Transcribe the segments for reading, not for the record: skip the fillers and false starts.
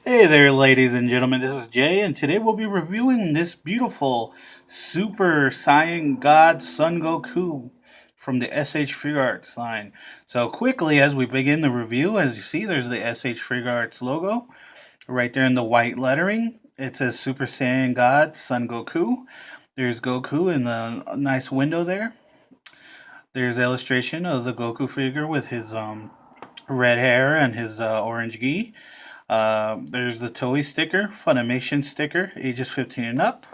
Hey there, ladies and gentlemen. This is Jay, and today we'll be reviewing this beautiful Super Saiyan God Son Goku from the SH Figuarts line. So, quickly, as we begin the review, as you see, there's the SH Figuarts logo right there in the white lettering. It says Super Saiyan God Son Goku. There's Goku in the nice window there. There's illustration of the Goku figure with his red hair and his orange gi. There's the Toei sticker, Funimation sticker, ages 15 and up.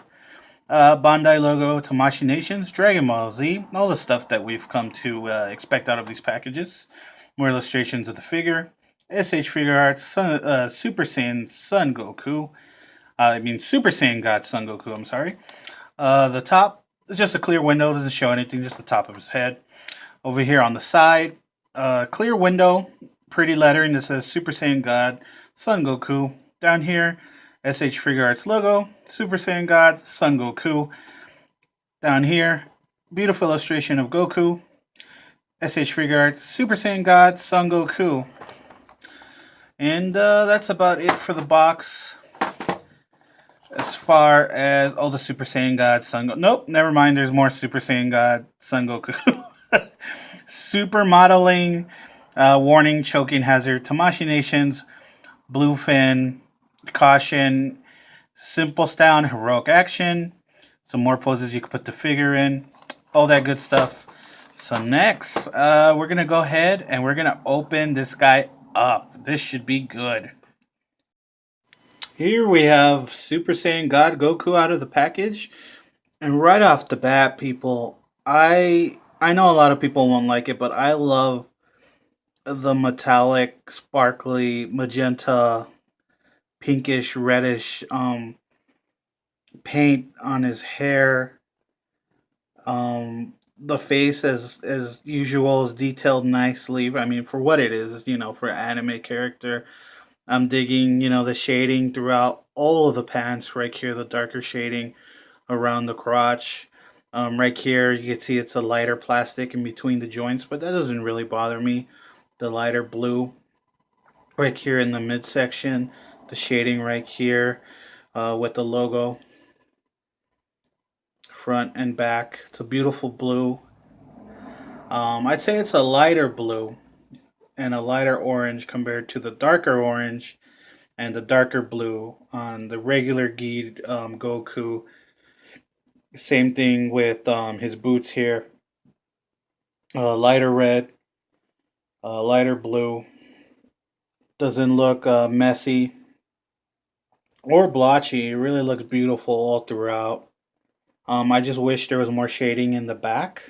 Bandai logo, Tamashii Nations, Dragon Ball Z, all the stuff that we've come to expect out of these packages. More illustrations of the figure. SH Figuarts, Super Saiyan Son Goku. Super Saiyan God Son Goku, I'm sorry. The top is just a clear window, doesn't show anything, just the top of his head. Over here on the side, clear window, pretty lettering that says Super Saiyan God Son Goku. Down here, SH Figuarts logo, Super Saiyan God Son Goku. Down here, beautiful illustration of Goku, SH Figuarts, Super Saiyan God Son Goku. And that's about it for the box. As far as the Super Saiyan God Son Goku. Nope, never mind. There's more Super Saiyan God Son Goku. Super modeling, warning, choking hazard, Tamashii Nations, bluefin, caution, simple style and heroic action. Some more poses you can put the figure in. All that good stuff. So next, we're going to go ahead and we're going to open this guy up. This should be good. Here we have Super Saiyan God Goku out of the package. And right off the bat, people, I know a lot of people won't like it, but I love the metallic, sparkly, magenta, pinkish, reddish paint on his hair. The face, as usual, is detailed nicely. I mean, for what it is, for an anime character. I'm digging, the shading throughout all of the pants. Right here, the darker shading around the crotch. Right here, you can see it's a lighter plastic in between the joints, but that doesn't really bother me. The lighter blue right here in the midsection, the shading right here with the logo front and back. It's a beautiful blue. I'd say it's a lighter blue and a lighter orange compared to the darker orange and the darker blue on the regular Gi Goku. Same thing with his boots here. Lighter red, lighter blue. Doesn't look messy or blotchy. It really looks beautiful all throughout. I just wish there was more shading in the back.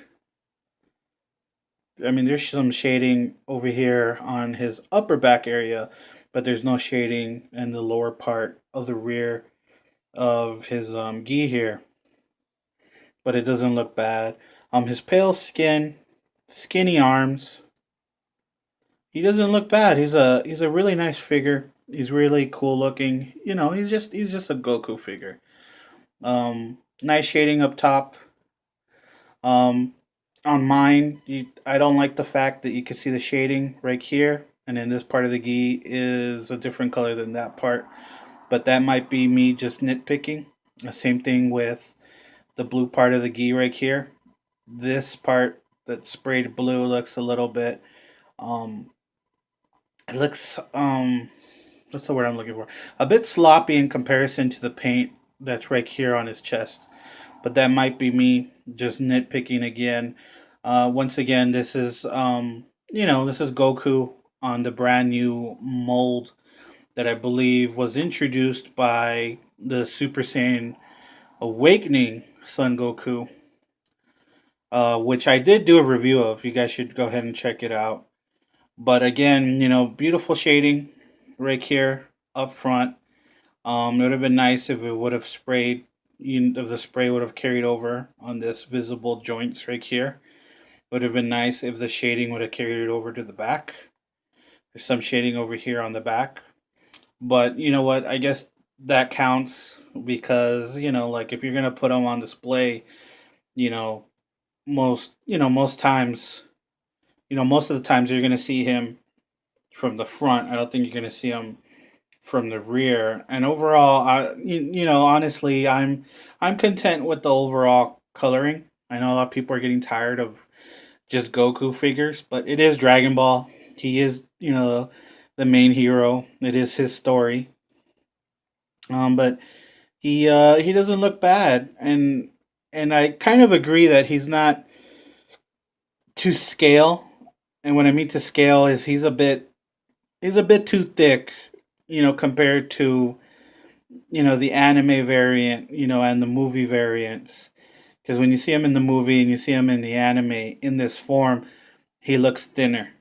I mean, there's some shading over here on his upper back area, but there's no shading in the lower part of the rear of his gi here. But it doesn't look bad. His pale skin, skinny arms. He doesn't look bad. He's a really nice figure. He's really cool looking. He's just a Goku figure. Nice shading up top. Um, on mine, I don't like the fact that you can see the shading right here, and then this part of the gi is a different color than that part. But that might be me just nitpicking. The same thing with the blue part of the gi right here. This part that's sprayed blue looks a little bit. Um, it looks what's the word I'm looking for? A bit sloppy in comparison to the paint that's right here on his chest. But that might be me just nitpicking again. Once again, this is Goku on the brand new mold that I believe was introduced by the Super Saiyan Awakening Son Goku, which I did do a review of. You guys should go ahead and check it out. But again, beautiful shading right here up front. It would have been nice if it would have sprayed, if the spray would have carried over on this visible joints right here. Would have been nice if the shading would have carried it over to the back. There's some shading over here on the back. But you know what? I guess that counts because, like if you're going to put them on display, you know, most times, most of the times you're going to see him from the front. I don't think you're going to see him from the rear. And overall, honestly, I'm content with the overall coloring. I know a lot of people are getting tired of just Goku figures, but it is Dragon Ball. He is, the main hero. It is his story. But he doesn't look bad, and I kind of agree that he's not to scale. And what I mean to scale is he's a bit too thick, compared to the anime variant, and the movie variants. Because when you see him in the movie and you see him in the anime in this form, he looks thinner.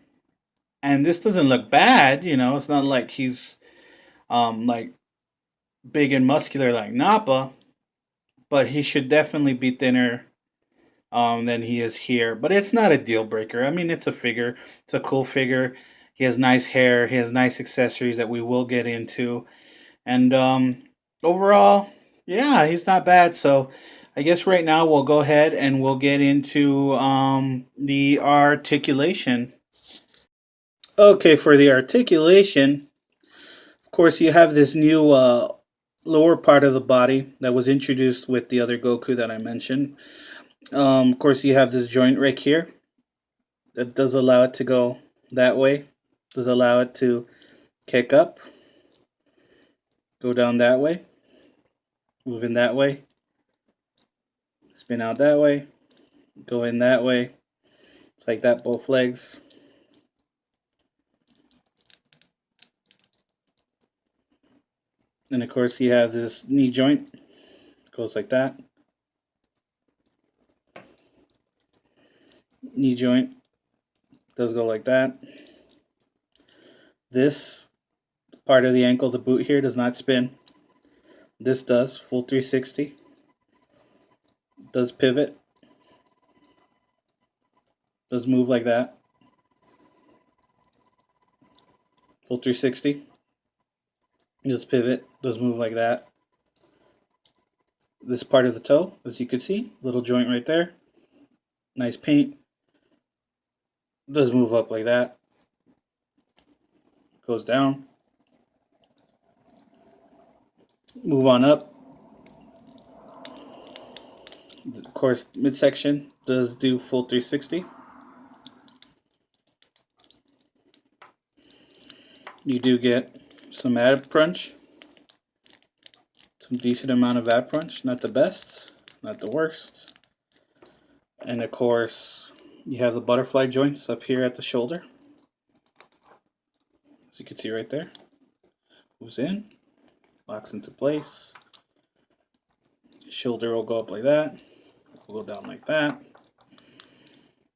And this doesn't look bad, It's not like he's like big and muscular like Nappa, but he should definitely be thinner than he is here. But it's not a deal breaker. I mean, it's a figure. It's a cool figure. He has nice hair. He has nice accessories that we will get into. And overall, yeah, he's not bad. So I guess right now we'll go ahead and we'll get into the articulation. Okay, for the articulation, of course, you have this new lower part of the body that was introduced with the other Goku that I mentioned. Of course, you have this joint right here that does allow it to go that way, does allow it to kick up, go down that way, move in that way, spin out that way, go in that way. It's like that, both legs. And of course, you have this knee joint, goes like that. Knee joint does go like that. This part of the ankle, the boot here, does not spin. This does, full 360. Does pivot. Does move like that. Full 360. Does pivot. Does move like that. This part of the toe, as you can see, little joint right there. Nice paint. Does move up like that. Goes down. Move on up. Of course, midsection does do full 360. You do get some ab crunch. Some decent amount of ab crunch. Not the best, not the worst. And of course, you have the butterfly joints up here at the shoulder. As you can see right there. Moves in, locks into place. Shoulder will go up like that. Will go down like that.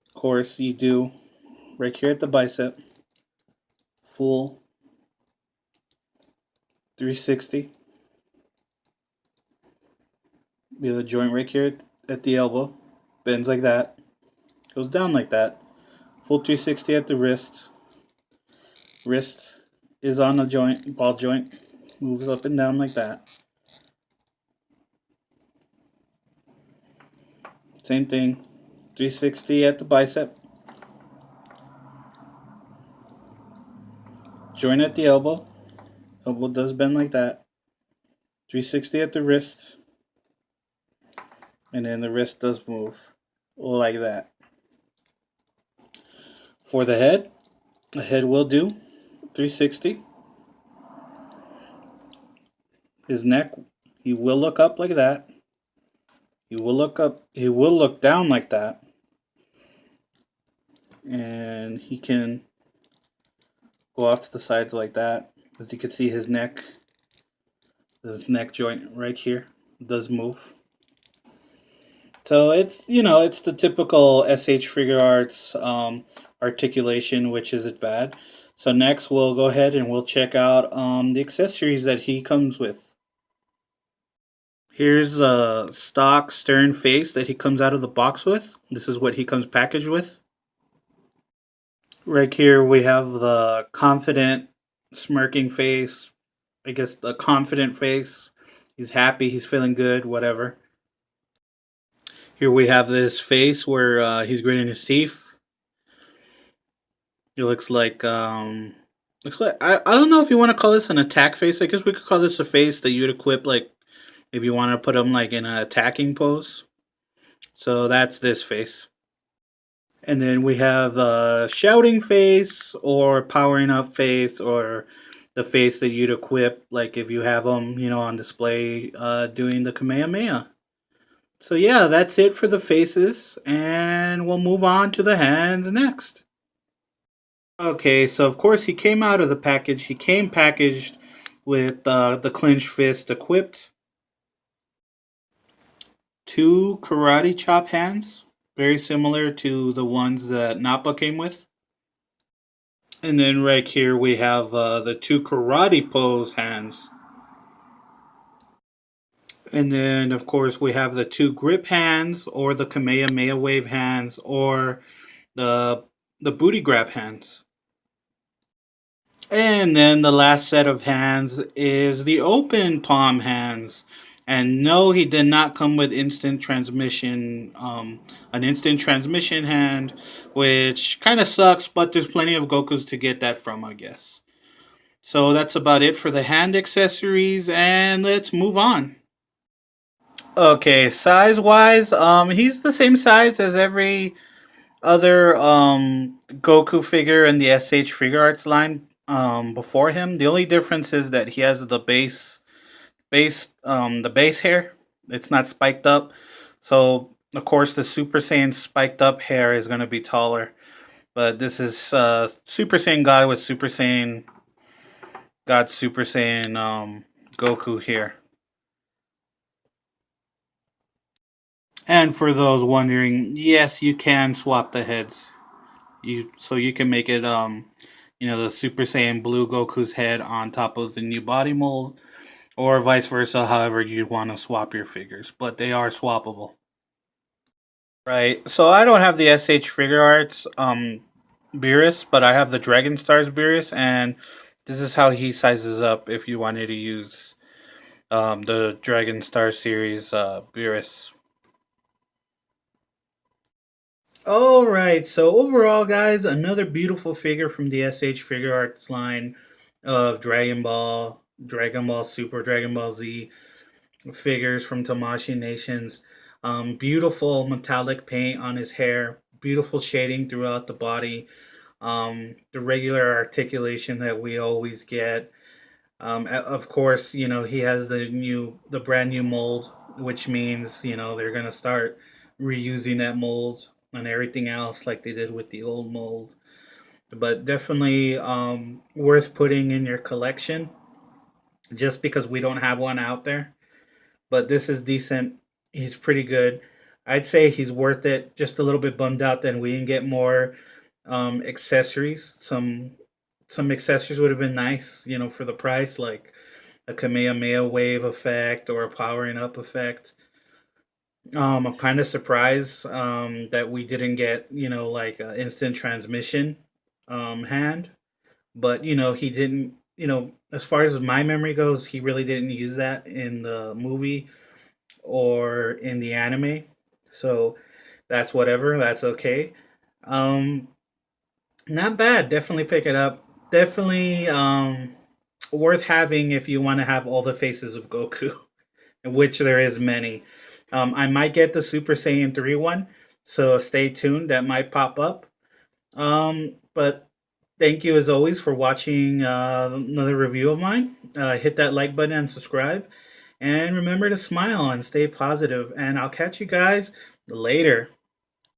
Of course, you do right here at the bicep, full 360. The other joint right here at the elbow bends like that, goes down like that. Full 360 at the wrist. Wrist is on the joint, ball joint, moves up and down like that. Same thing, 360 at the bicep. Joint at the elbow. Elbow does bend like that. 360 at the wrist. And then the wrist does move like that. For the head will do 360. His neck, he will look up like that. He will look up, he will look down like that. And he can go off to the sides like that. As you can see, his neck joint right here does move. So it's, it's the typical SH Figuarts articulation, which isn't bad. So next we'll go ahead and we'll check out the accessories that he comes with. Here's a stock stern face that he comes out of the box with. This is what he comes packaged with. Right here we have the confident smirking face. I guess the confident face. He's happy, he's feeling good, whatever. Here we have this face where he's gritting his teeth. It looks like a Looks like I don't know if you want to call this an attack face. I guess we could call this a face that you'd equip like if you want to put him like in an attacking pose. So that's this face. And then we have the shouting face or powering up face or the face that you'd equip like if you have them, on display doing the Kamehameha. So yeah, that's it for the faces, and we'll move on to the hands next. Okay, so of course he came out of the package. He came packaged with the clenched fist equipped, two karate chop hands, very similar to the ones that Nappa came with. And then right here we have the two karate pose hands. And then of course we have the two grip hands or the Kamehameha wave hands or the the booty grab hands. And then the last set of hands is the open palm hands. And no, he did not come with instant transmission, an instant transmission hand, which kind of sucks, but there's plenty of Gokus to get that from, I guess. So that's about it for the hand accessories, and let's move on. Okay, size wise, he's the same size as every other Goku figure in the SH Figuarts line before him. The only difference is that he has the base hair. It's not spiked up. So of course the Super Saiyan spiked up hair is gonna be taller. But this is Super Saiyan God with Super Saiyan Goku here. And for those wondering, yes, you can swap the heads. You can make it the Super Saiyan Blue Goku's head on top of the new body mold, or vice versa. However you'd want to swap your figures, but they are swappable. Right. So I don't have the SH Figure Arts Beerus, but I have the Dragon Stars Beerus, and this is how he sizes up if you wanted to use the Dragon Star series Beerus. All right, so overall, guys, another beautiful figure from the SH Figure Arts line of Dragon Ball Super, Dragon Ball Z figures from Tamashii Nations. Beautiful metallic paint on his hair, beautiful shading throughout the body, the regular articulation that we always get. Of course, he has the brand new mold, which means they're gonna start reusing that mold on everything else like they did with the old mold. But definitely worth putting in your collection, just because we don't have one out there. But this is decent. He's pretty good. I'd say he's worth it. Just a little bit bummed out that we didn't get more accessories. Some accessories would have been nice, for the price, like a Kamehameha wave effect or a powering up effect. I'm kind of surprised that we didn't get, like an instant transmission hand, but he didn't. As far as my memory goes, he really didn't use that in the movie or in the anime. So that's whatever. That's okay. Um, Not bad. Definitely pick it up. Definitely worth having if you want to have all the faces of Goku, which there is many. I might get the Super Saiyan 3 one, so stay tuned. That might pop up. But thank you as always for watching another review of mine. Hit that like button and subscribe. And remember to smile and stay positive. And I'll catch you guys later.